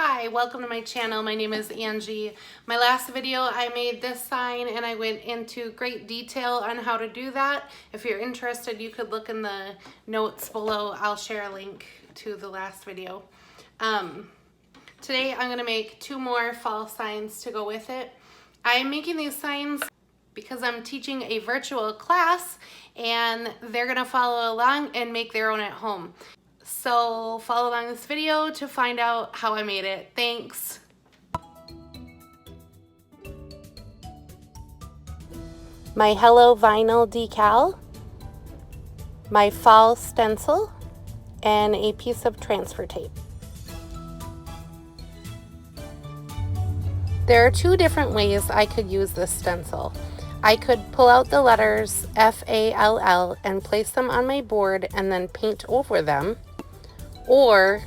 Hi, welcome to my channel. My name is Angie. My last video I made this sign and I went into great detail on how to do that. If you're interested, you could look in the notes below. I'll share a link to the last video. Today I'm going to make two more fall signs to go with it. I'm making these signs because I'm teaching a virtual class and they're going to follow along and make their own at home. So follow along this video to find out how I made it. Thanks. My Hello Vinyl decal, my fall stencil, and a piece of transfer tape. There are two different ways I could use this stencil. I could pull out the letters F-A-L-L and place them on my board and then paint over them. Or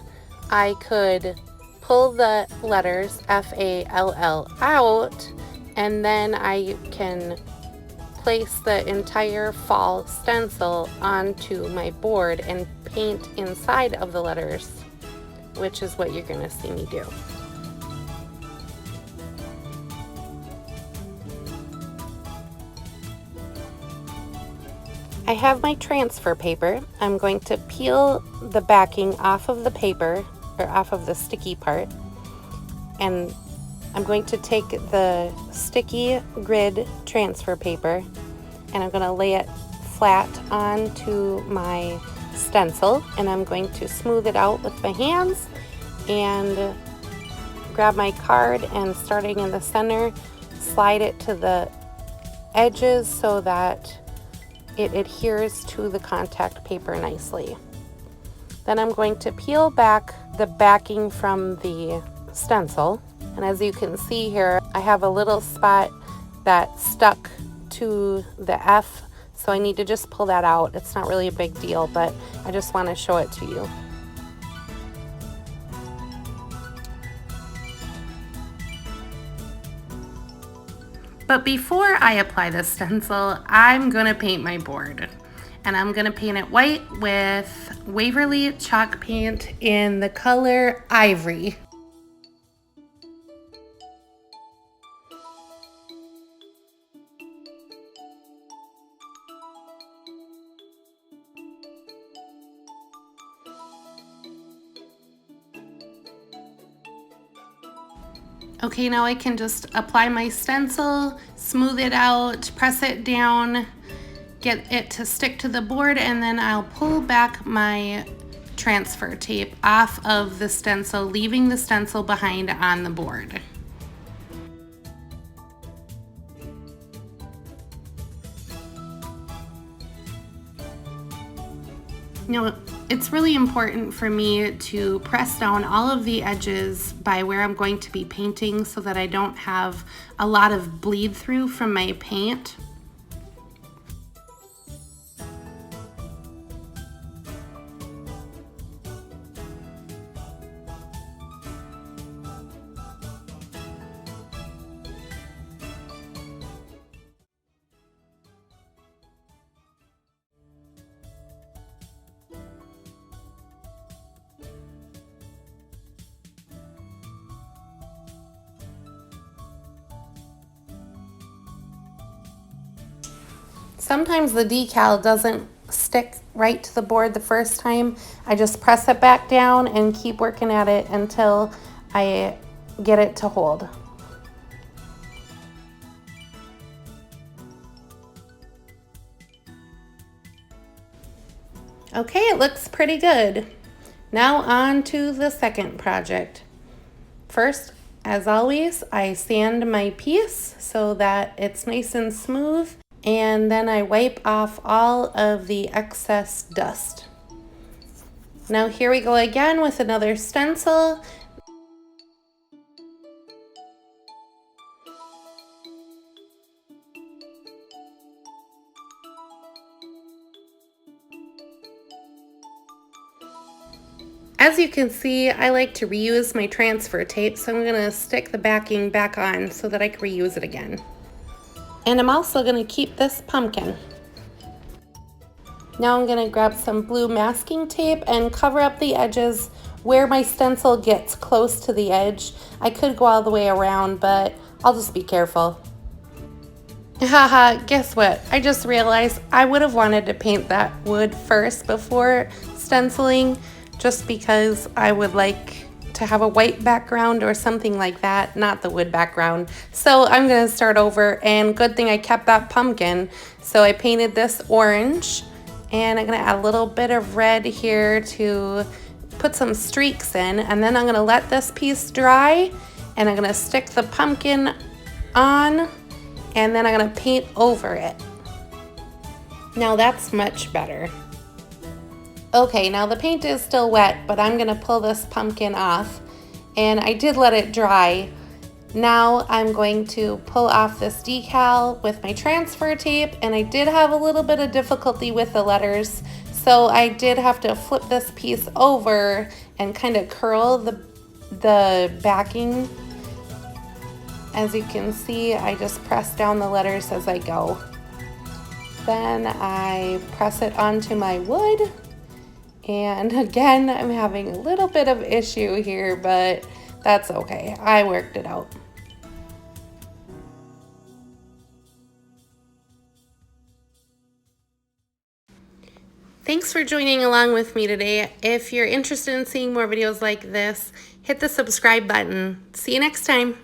I could pull the letters F-A-L-L out and then I can place the entire fall stencil onto my board and paint inside of the letters, which is what you're going to see me do. I have my transfer paper. I'm going to peel the backing off of the paper, or off of the sticky part, and I'm going to take the sticky grid transfer paper and I'm going to lay it flat onto my stencil, and I'm going to smooth it out with my hands and grab my card and, starting in the center, slide it to the edges so that it adheres to the contact paper nicely. Then I'm going to peel back the backing from the stencil, and as you can see here, I have a little spot that stuck to the F, so I need to just pull that out. It's not really a big deal, but I just want to show it to you. But before I apply the stencil, I'm going to paint my board. And I'm going to paint it white with Waverly chalk paint in the color Ivory. Okay, now I can just apply my stencil, smooth it out, press it down, get it to stick to the board, and then I'll pull back my transfer tape off of the stencil, leaving the stencil behind on the board. Now, it's really important for me to press down all of the edges by where I'm going to be painting so that I don't have a lot of bleed through from my paint. Sometimes the decal doesn't stick right to the board the first time. I just press it back down and keep working at it until I get it to hold. Okay, it looks pretty good. Now on to the second project. First, as always, I sand my piece so that it's nice and smooth, and then I wipe off all of the excess dust. Now here we go again with another stencil. As you can see, I like to reuse my transfer tape, so I'm going to stick the backing back on so that I can reuse it again. And I'm also going to keep this pumpkin. Now I'm going to grab some blue masking tape and cover up the edges where my stencil gets close to the edge, I could go all the way around, but I'll just be careful. Haha, guess what? I just realized I would have wanted to paint that wood first before stenciling, just because I would like to have a white background or something like that, not the wood background. So I'm gonna start over, and good thing I kept that pumpkin. So I painted this orange, and I'm gonna add a little bit of red here to put some streaks in, and then I'm gonna let this piece dry, and I'm gonna stick the pumpkin on, and then I'm gonna paint over it. Now that's much better. Okay, now the paint is still wet, but I'm gonna pull this pumpkin off, and I did let it dry. Now I'm going to pull off this decal with my transfer tape, and I did have a little bit of difficulty with the letters, so I did have to flip this piece over and kind of curl the backing. As you can see, I just press down the letters as I go. Then I press it onto my wood. And again, I'm having a little bit of issue here, but that's okay. I worked it out. Thanks for joining along with me today. If you're interested in seeing more videos like this, hit the subscribe button. See you next time.